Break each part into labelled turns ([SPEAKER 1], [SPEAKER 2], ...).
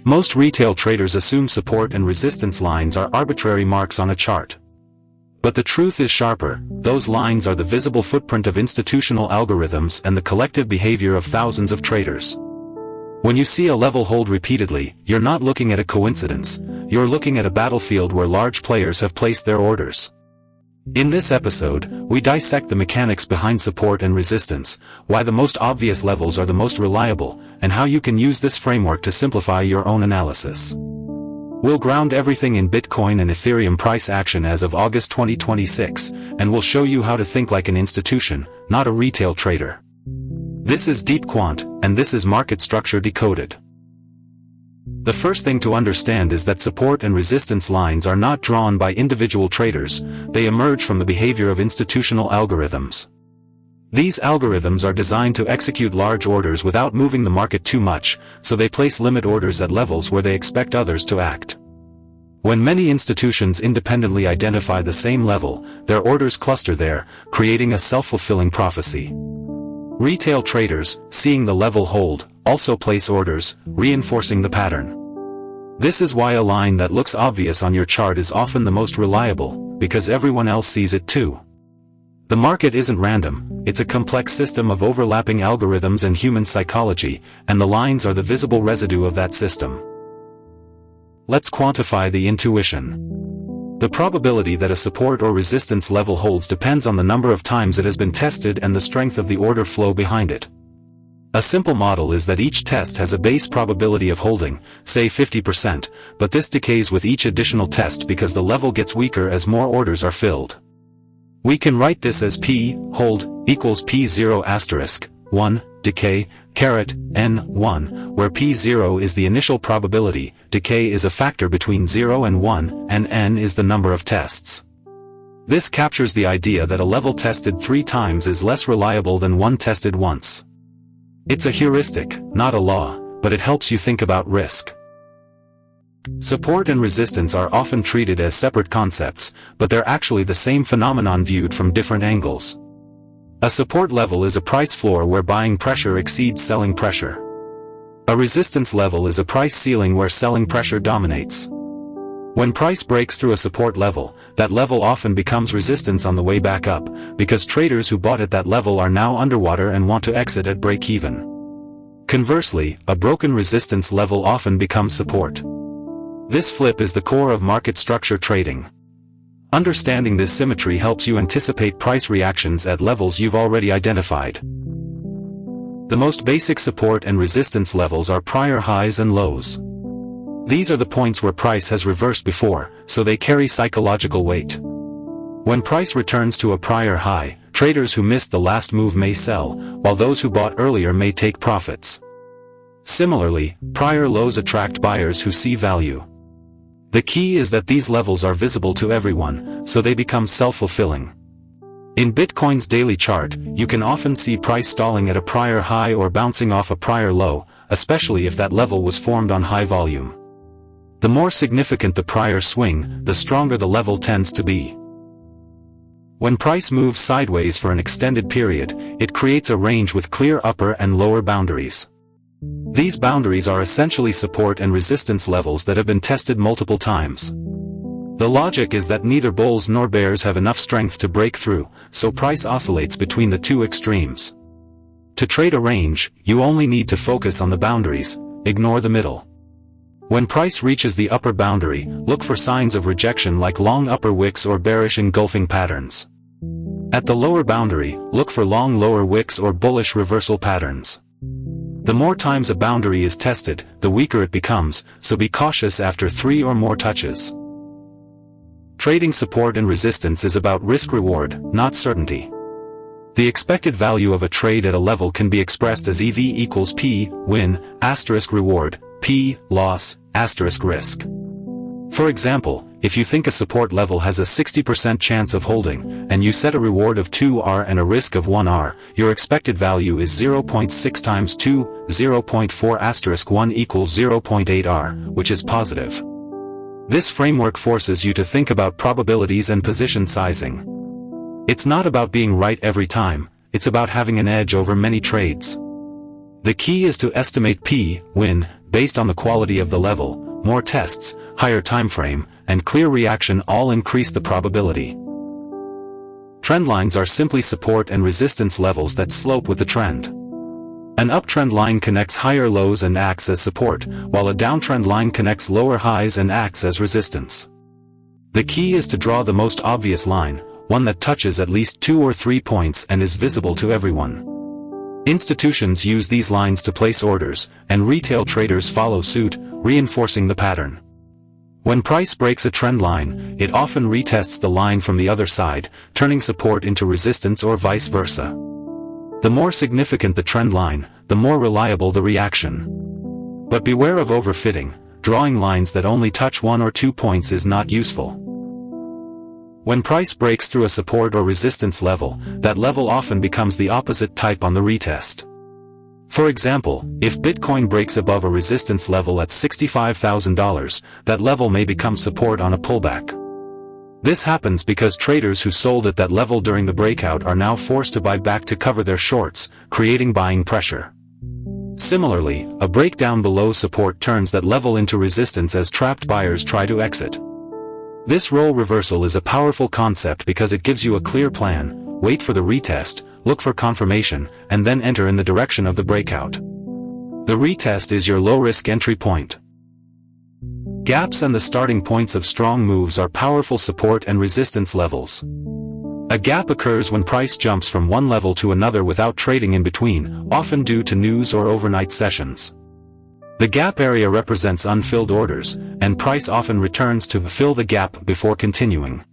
[SPEAKER 1] Most retail traders assume support and resistance lines are arbitrary marks on a chart. But the truth is sharper. Those lines are the visible footprint of institutional algorithms and the collective behavior of thousands of traders. When you see a level hold repeatedly, you're not looking at a coincidence, you're looking at a battlefield where large players have placed their orders. In this episode, we dissect the mechanics behind support and resistance, why the most obvious levels are the most reliable, and how you can use this framework to simplify your own analysis. We'll ground everything in Bitcoin and Ethereum price action as of August 2026, and we'll show you how to think like an institution, not a retail trader. This is DeepQuant, and this is Market Structure Decoded. The first thing to understand is that support and resistance lines are not drawn by individual traders, they emerge from the behavior of institutional algorithms. These algorithms are designed to execute large orders without moving the market too much, so they place limit orders at levels where they expect others to act. When many institutions independently identify the same level, their orders cluster there, creating a self-fulfilling prophecy. Retail traders, seeing the level hold, also place orders, reinforcing the pattern. This is why a line that looks obvious on your chart is often the most reliable, because everyone else sees it too. The market isn't random, it's a complex system of overlapping algorithms and human psychology, and the lines are the visible residue of that system. Let's quantify the intuition. The probability that a support or resistance level holds depends on the number of times it has been tested and the strength of the order flow behind it. A simple model is that each test has a base probability of holding, say 50%, but this decays with each additional test because the level gets weaker as more orders are filled. We can write this as P, hold, equals P0 asterisk, 1, decay, caret, N1, where P0 is the initial probability, decay is a factor between 0 and 1, and N is the number of tests. This captures the idea that a level tested 3 times is less reliable than one tested once. It's a heuristic, not a law, but it helps you think about risk. Support and resistance are often treated as separate concepts, but they're actually the same phenomenon viewed from different angles. A support level is a price floor where buying pressure exceeds selling pressure. A resistance level is a price ceiling where selling pressure dominates. When price breaks through a support level, that level often becomes resistance on the way back up, because traders who bought at that level are now underwater and want to exit at break-even. Conversely, a broken resistance level often becomes support. This flip is the core of market structure trading. Understanding this symmetry helps you anticipate price reactions at levels you've already identified. The most basic support and resistance levels are prior highs and lows. These are the points where price has reversed before, so they carry psychological weight. When price returns to a prior high, traders who missed the last move may sell, while those who bought earlier may take profits. Similarly, prior lows attract buyers who see value. The key is that these levels are visible to everyone, so they become self-fulfilling. In Bitcoin's daily chart, you can often see price stalling at a prior high or bouncing off a prior low, especially if that level was formed on high volume. The more significant the prior swing, the stronger the level tends to be. When price moves sideways for an extended period, it creates a range with clear upper and lower boundaries. These boundaries are essentially support and resistance levels that have been tested multiple times. The logic is that neither bulls nor bears have enough strength to break through, so price oscillates between the two extremes. To trade a range, you only need to focus on the boundaries, ignore the middle. When price reaches the upper boundary, look for signs of rejection like long upper wicks or bearish engulfing patterns. At the lower boundary, look for long lower wicks or bullish reversal patterns. The more times a boundary is tested, the weaker it becomes, so be cautious after 3 or more touches. Trading support and resistance is about risk-reward, not certainty. The expected value of a trade at a level can be expressed as EV equals P, win, asterisk reward, P, loss, asterisk risk. For example, if you think a support level has a 60% chance of holding, and you set a reward of 2R and a risk of 1R, your expected value is 0.6 times 2, 0.4 asterisk 1 equals 0.8R, which is positive. This framework forces you to think about probabilities and position sizing. It's not about being right every time, it's about having an edge over many trades. The key is to estimate P, win, based on the quality of the level, more tests, higher time frame, and clear reaction all increase the probability. Trendlines are simply support and resistance levels that slope with the trend. An uptrend line connects higher lows and acts as support, while a downtrend line connects lower highs and acts as resistance. The key is to draw the most obvious line, one that touches at least 2 or 3 points and is visible to everyone. Institutions use these lines to place orders, and retail traders follow suit, reinforcing the pattern. When price breaks a trend line, it often retests the line from the other side, turning support into resistance or vice versa. The more significant the trend line, the more reliable the reaction. But beware of overfitting. Drawing lines that only touch 1 or 2 points is not useful. When price breaks through a support or resistance level, that level often becomes the opposite type on the retest. For example, if Bitcoin breaks above a resistance level at $65,000, that level may become support on a pullback. This happens because traders who sold at that level during the breakout are now forced to buy back to cover their shorts, creating buying pressure. Similarly, a breakdown below support turns that level into resistance as trapped buyers try to exit. This role reversal is a powerful concept because it gives you a clear plan: wait for the retest, look for confirmation, and then enter in the direction of the breakout. The retest is your low-risk entry point. Gaps and the starting points of strong moves are powerful support and resistance levels. A gap occurs when price jumps from one level to another without trading in between, often due to news or overnight sessions. The gap area represents unfilled orders, and price often returns to fill the gap before continuing.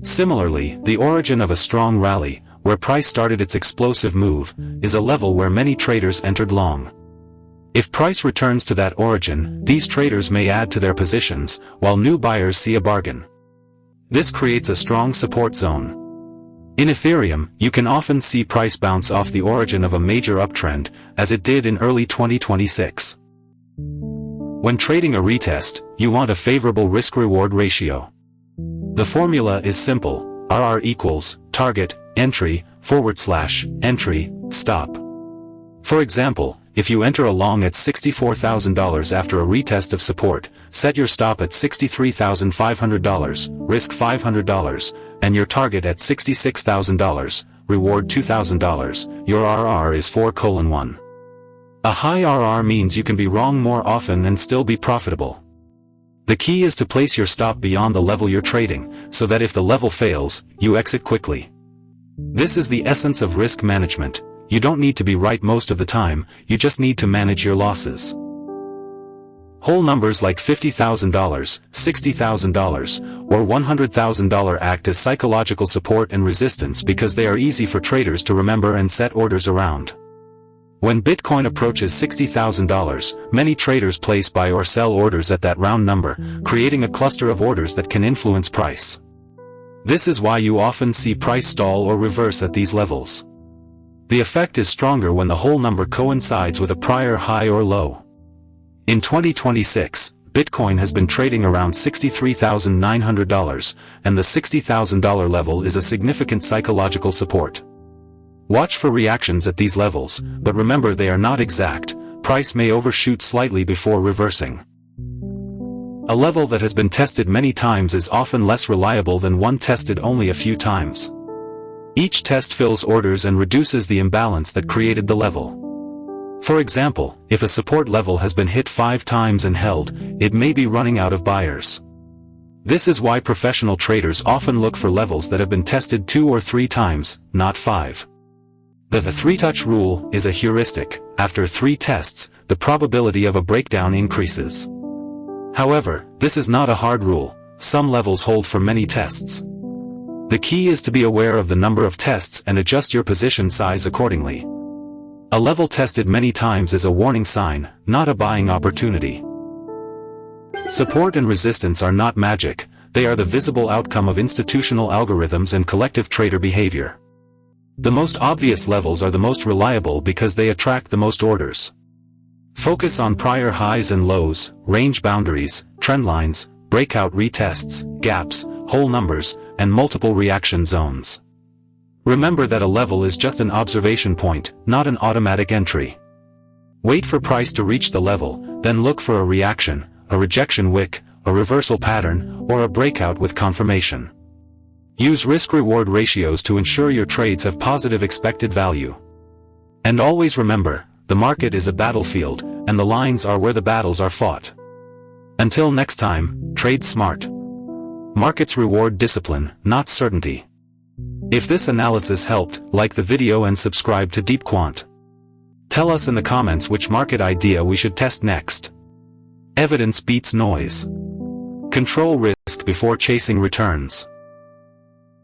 [SPEAKER 1] Similarly, the origin of a strong rally, where price started its explosive move, is a level where many traders entered long. If price returns to that origin, these traders may add to their positions, while new buyers see a bargain. This creates a strong support zone. In Ethereum, you can often see price bounce off the origin of a major uptrend, as it did in early 2026. When trading a retest, you want a favorable risk-reward ratio. The formula is simple: RR equals target, entry, / entry, stop. For example, if you enter a long at $64,000 after a retest of support, set your stop at $63,500, risk $500, and your target at $66,000, reward $2,000, your RR is 4:1. A high RR means you can be wrong more often and still be profitable. The key is to place your stop beyond the level you're trading, so that if the level fails, you exit quickly. This is the essence of risk management. You don't need to be right most of the time, you just need to manage your losses. Whole numbers like $50,000, $60,000, or $100,000 act as psychological support and resistance because they are easy for traders to remember and set orders around. When Bitcoin approaches $60,000, many traders place buy or sell orders at that round number, creating a cluster of orders that can influence price. This is why you often see price stall or reverse at these levels. The effect is stronger when the whole number coincides with a prior high or low. In 2026, Bitcoin has been trading around $63,900, and the $60,000 level is a significant psychological support. Watch for reactions at these levels, but remember they are not exact. Price may overshoot slightly before reversing. A level that has been tested many times is often less reliable than one tested only a few times. Each test fills orders and reduces the imbalance that created the level. For example, if a support level has been hit 5 times and held, it may be running out of buyers. This is why professional traders often look for levels that have been tested 2 or 3 times, not 5. The 3-touch rule is a heuristic. After 3 tests, the probability of a breakdown increases. However, this is not a hard rule. Some levels hold for many tests. The key is to be aware of the number of tests and adjust your position size accordingly. A level tested many times is a warning sign, not a buying opportunity. Support and resistance are not magic, they are the visible outcome of institutional algorithms and collective trader behavior. The most obvious levels are the most reliable because they attract the most orders. Focus on prior highs and lows, range boundaries, trend lines, breakout retests, gaps, whole numbers, and multiple reaction zones. Remember that a level is just an observation point, not an automatic entry. Wait for price to reach the level, then look for a reaction, a rejection wick, a reversal pattern, or a breakout with confirmation. Use risk-reward ratios to ensure your trades have positive expected value. And always remember, the market is a battlefield, and the lines are where the battles are fought. Until next time, trade smart. Markets reward discipline, not certainty. If this analysis helped, like the video and subscribe to DeepQuant. Tell us in the comments which market idea we should test next. Evidence beats noise. Control risk before chasing returns.